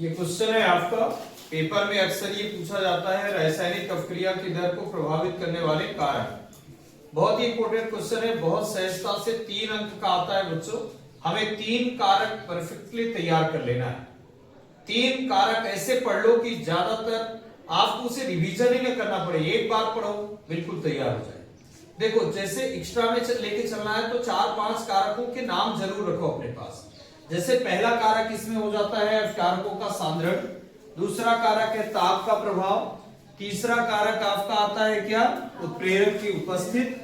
ये क्वेश्चन है आपका पेपर में अक्सर ये पूछा जाता है, रासायनिक अवक्रिया की दर को प्रभावित करने वाले कारक। बहुत ही इंपॉर्टेंट क्वेश्चन है, बहुत सहजता से 3 अंक का आता है बच्चों। हमें 3 कारक परफेक्टली तैयार कर लेना है। 3 कारक ऐसे पढ़ लो कि ज्यादातर आपको उसे रिवीजन ही न करना पड़े, एक बार पढ़ो बिल्कुल तैयार हो जाए। देखो जैसे एक्स्ट्रा में लेके चलना है तो 4-5 कारकों के नाम जरूर रखो अपने पास। जैसे पहला कारक इसमें हो जाता है कारकों का सांद्रण, दूसरा कारक है ताप का प्रभाव, तीसरा कारक आपका आता है क्या, उत्प्रेरक की उपस्थिति,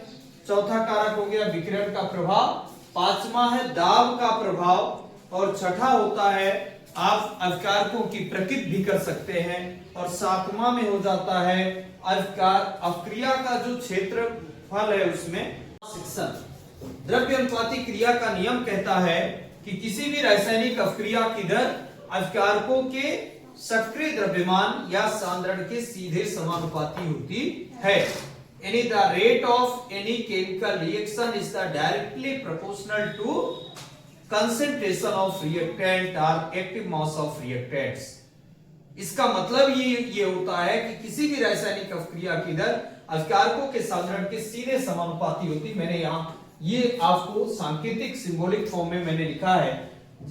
चौथा कारक हो गया विकिरण का प्रभाव, पांचवा है दाब का प्रभाव और छठा होता है आप अवकारकों की प्रकृति भी कर सकते हैं, और सातवां में हो जाता है अवक्रिया का जो क्षेत्रफल है उसमें शिक्षण। द्रव्य अनुपाती क्रिया का नियम कहता है कि किसी भी रासायनिक अवक्रिया की दर अवकारकों के सक्रिय द्रव्यमान या सांद्रण के सीधे समानुपाती होती है। यानी the rate of any chemical reaction is the directly proportional to concentration of reactant और एक्टिव मास ऑफ रिएक्टेंट्स। इसका मतलब ये होता है कि किसी भी रासायनिक अवक्रिया की दर अवकारकों के सांद्रण के सीधे समानुपाती होती। मैंने यहाँ ये आपको सांकेतिक सिंबॉलिक फॉर्म में मैंने लिखा है,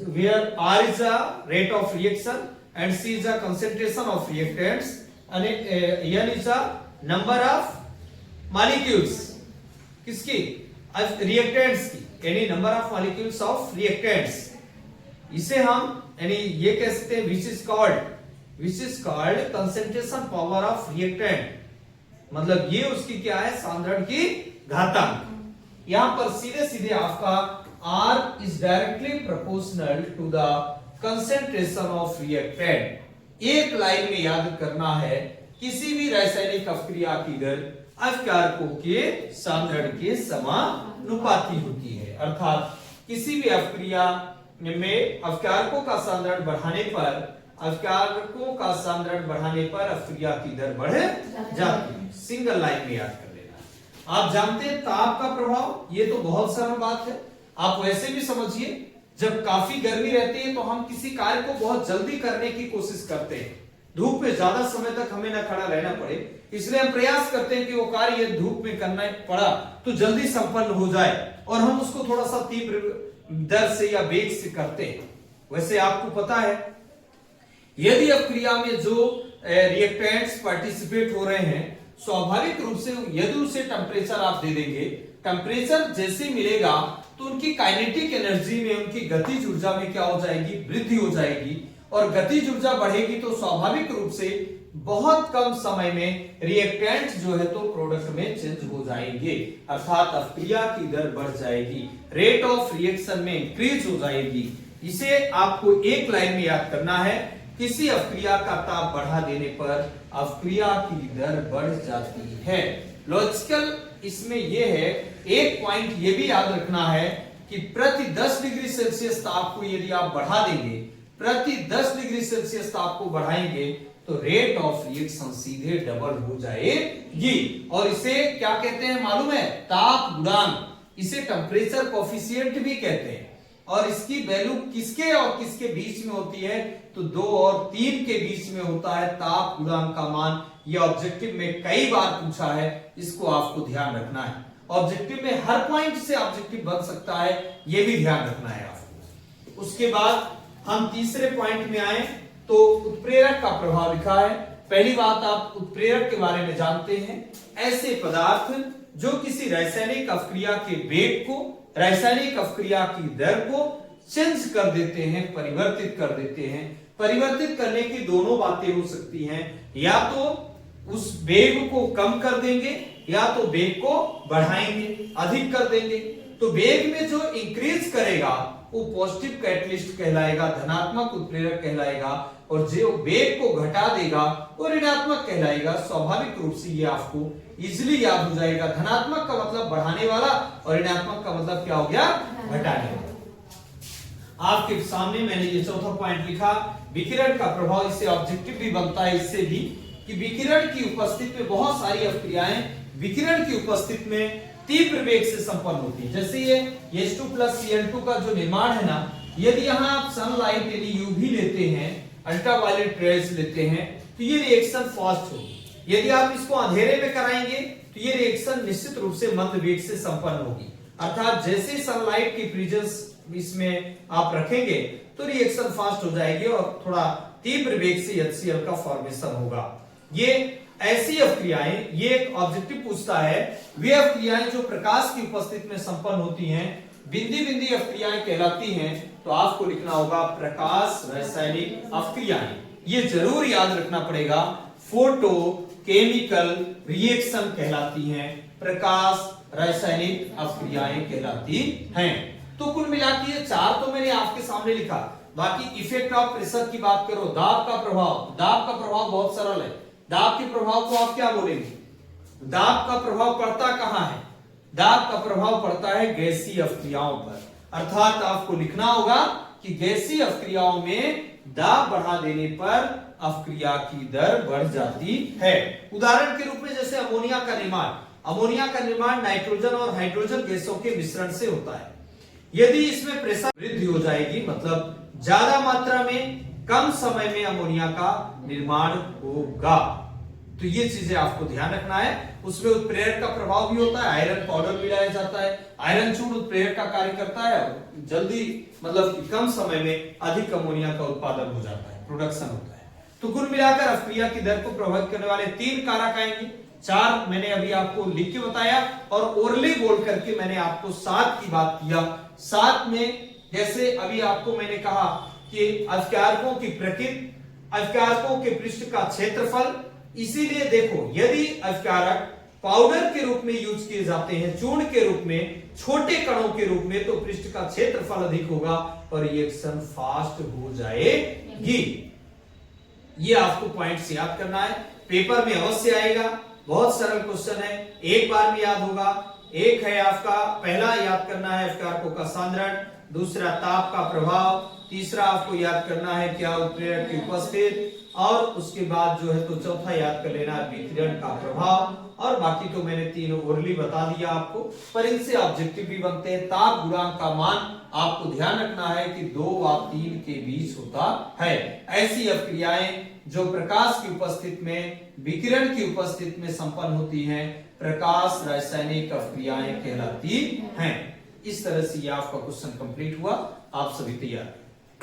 where R is the rate of reaction and C is the concentration of reactants and N is the number of molecules किसकी, reactants की, यानी number of molecules of reactants। इसे हम यानी ये कह सकते हैं which is called concentration power of reactant, मतलब ये उसकी क्या है, सांद्रण की घातांक। यहां पर सीधे सीधे आपका R is directly proportional to the concentration of reactant। एक लाइन में याद करना है, किसी भी रासायनिक अवक्रिया की दर अवकारकों के सांद्रण के समानुपाती होती है। अर्थात किसी भी अवक्रिया में अवकारकों का सांद्रण बढ़ाने पर अवक्रिया की दर बढ़ जाती है। सिंगल लाइन में याद कर लेना। आप जानते हैं ताप का प्रभाव, ये तो बहुत सरल बात है, आप वैसे भी समझिए। जब काफी गर्मी रहती है तो हम किसी कार्य को बहुत जल्दी करने की कोशिश करते हैं, धूप में ज्यादा समय तक हमें न खड़ा रहना पड़े, इसलिए हम प्रयास करते हैं कि वो कार्य धूप में करना पड़ा तो जल्दी संपन्न हो जाए, और हम उसको थोड़ा सा तीव्र दर से या वेग से करते हैं। वैसे आपको पता है यदि अवक्रिया में जो रिएक्टेंट्स पार्टिसिपेट हो रहे हैं, स्वाभाविक रूप से यदि उसे टेम्परेचर आप दे देंगे, टेम्परेचर जैसे मिलेगा तो उनकी काइनेटिक एनर्जी में, उनकी गतिज ऊर्जा में क्या हो जाएगी, वृद्धि हो जाएगी, और गतिज ऊर्जा बढ़ेगी तो स्वाभाविक रूप से बहुत कम समय में रिएक्टेंट जो है तो प्रोडक्ट में चेंज हो जाएंगे, अर्थात अवक्रिया की दर बढ़ जाएगी, रेट ऑफ रिएक्शन में इंक्रीज हो जाएगी। इसे आपको एक लाइन में याद करना है, किसी अवक्रिया का ताप बढ़ा देने पर अवक्रिया की दर बढ़ जाती है। लॉजिकल इसमें यह है, एक पॉइंट ये भी याद रखना है कि प्रति 10 डिग्री सेल्सियस ताप को यदि आप बढ़ा देंगे, प्रति 10 डिग्री सेल्सियस ताप को बढ़ाएंगे तो रेट ऑफ रिएक्शन सीधे डबल हो जाएगी, और इसे क्या कहते हैं मालूम है, ताप गुणांक। इसे टेम्परेचर कोफिशिएंट भी कहते हैं, और इसकी वैल्यू किसके और किसके बीच में होती है, तो 2 और 3 के बीच में होता है ताप गुणांक का मान। ये ऑब्जेक्टिव में कई बार पूछा है, इसको आपको ध्यान रखना है। ऑब्जेक्टिव में हर पॉइंट से ऑब्जेक्टिव बन सकता है, ये भी ध्यान रखना है आपको। उसके बाद हम तीसरे पॉइंट में आए तो उत्प्रेरक का प्रभाव लिखा है। पहली बात, आप उत्प्रेरक के बारे में जानते हैं, ऐसे पदार्थ जो किसी रासायनिक अवक्रिया के वेग को, रासायनिक अवक्रिया की दर को चेंज कर देते हैं, परिवर्तित कर देते हैं। परिवर्तित करने की दोनों बातें हो सकती हैं, या तो उस वेग को कम कर देंगे या तो वेग को बढ़ाएंगे, अधिक कर देंगे। तो वेग में जो इंक्रीज करेगा वो पॉजिटिव कैटलिस्ट कहलाएगा, धनात्मक उत्प्रेरक कहलाएगा, और जो वेग को घटा देगा वो ऋणात्मक कहलाएगा। स्वाभाविक रूप से ये आपको इजीली याद हो जाएगा। धनात्मक का मतलब बढ़ाने वाला और ऋणात्मक का मतलब क्या हो गया, घटाने वाला। आपके सामने मैंने ये चौथा पॉइंट लिखा, विकिरण का प्रभाव। इससे ऑब्जेक्टिव भी बनता है, इससे भी कि विकिरण की उपस्थिति में बहुत सारी अवक्रियाएं विकिरण की उपस्थिति में तीव्र वेग से संपन्न होती है। जैसे ये H2 + Cl2 का जो निर्माण है ना, यदि यहाँ आप सनलाइट यानी यूवी लेते हैं अल्ट्रावायलेट रेज लेते हैं तो ये रिएक्शन फास्ट होगी। यदि आप इसको अंधेरे में कराएंगे तो ये रिएक्शन निश्चित रूप से मंद वेग से संपन्न होगी, अर्थात जैसे सनलाइट की प्रेजेंस इसमें आप रखेंगे तो रिएक्शन फास्ट हो जाएगी और थोड़ा तीव्र वेग से HCl का फॉर्मेशन होगा। ये ऐसी अवक्रियाएं, ये एक ऑब्जेक्टिव पूछता है, वे अवक्रियाएं जो प्रकाश की उपस्थिति में संपन्न होती हैं बिंदी बिंदी अवक्रियाएं कहलाती हैं। तो आपको लिखना होगा प्रकाश रासायनिक अवक्रियाएं। ये जरूर याद रखना पड़ेगा, फोटो केमिकल रिएक्शन कहलाती हैं, प्रकाश रासायनिक अवक्रियाएं कहलाती हैं। तो कुल मिला के ये 4 तो मैंने आपके सामने लिखा। बाकी इफेक्ट ऑफ प्रेशर की बात करो, दाब का प्रभाव, दाब का प्रभाव बहुत सरल है। दाब के प्रभाव को आप क्या बोलेंगे? दाब का प्रभाव पड़ता कहां है? दाब का प्रभाव पड़ता है गैसीय अवक्रियाओं पर, अर्थात आपको लिखना होगा कि गैसीय अवक्रियाओं में दाब बढ़ा देने पर अवक्रिया की दर बढ़ जाती है। उदाहरण के रूप में जैसे अमोनिया का निर्माण, अमोनिया का निर्माण नाइट्रोजन और हाइड्रोजन गैसों के मिश्रण से होता है। यदि इसमें प्रेशर वृद्धि हो जाएगी, मतलब ज्यादा मात्रा में कम समय में अमोनिया का निर्माण होगा, तो ये चीजें आपको ध्यान रखना है। उसमें उत्प्रेरक का प्रभाव भी होता है, आयरन पाउडर मिलाया जाता है, आयरन चूर्ण उत्प्रेरक का कार्य करता है, जल्दी मतलब कि कम समय में अधिक अमोनिया का उत्पादन हो जाता है, प्रोडक्शन होता है। तो कुल मिलाकर अवक्रिया की दर को प्रभावित करने वाले 3 कारक आएंगे। 4 मैंने अभी आपको लिख के बताया और ओरली बोल करके मैंने आपको 7 की बात किया। 7 में जैसे अभी आपको मैंने कहा कि अवक्रियाकों की प्रकृति, अवक्रियाकों के पृष्ठ का क्षेत्रफल, इसीलिए देखो यदि अवक्रियक पाउडर के रूप में यूज किए जाते हैं, चूर्ण के रूप में, छोटे कणों के रूप में, तो पृष्ठ का क्षेत्रफल अधिक होगा और रिएक्शन फास्ट हो जाएगी। ये आपको पॉइंट्स याद करना है, पेपर में अवश्य आएगा, बहुत सरल क्वेश्चन है, एक बार में याद होगा। एक है आपका पहला याद करना है अवक्रियकों का सांद्रण, दूसरा ताप का प्रभाव, तीसरा आपको याद करना है क्या उत्प्रेरक की उपस्थिति, और उसके बाद जो है तो चौथा याद कर लेना है विकिरण का प्रभाव। और बाकी तो मैंने 3 ओरली बता दिया आपको, पर इनसे ऑब्जेक्टिव भी बनते हैं। ताप गुणांक का मान आपको ध्यान रखना है कि 2 व 3 के बीच होता है। ऐसी अवक्रियाएं जो प्रकाश की उपस्थिति में, विकिरण की उपस्थिति में संपन्न होती हैं, प्रकाश रासायनिक अवक्रियाएं कहलाती हैं। इस तरह से ये आपका क्वेश्चन कंप्लीट हुआ। आप सभी तैयार।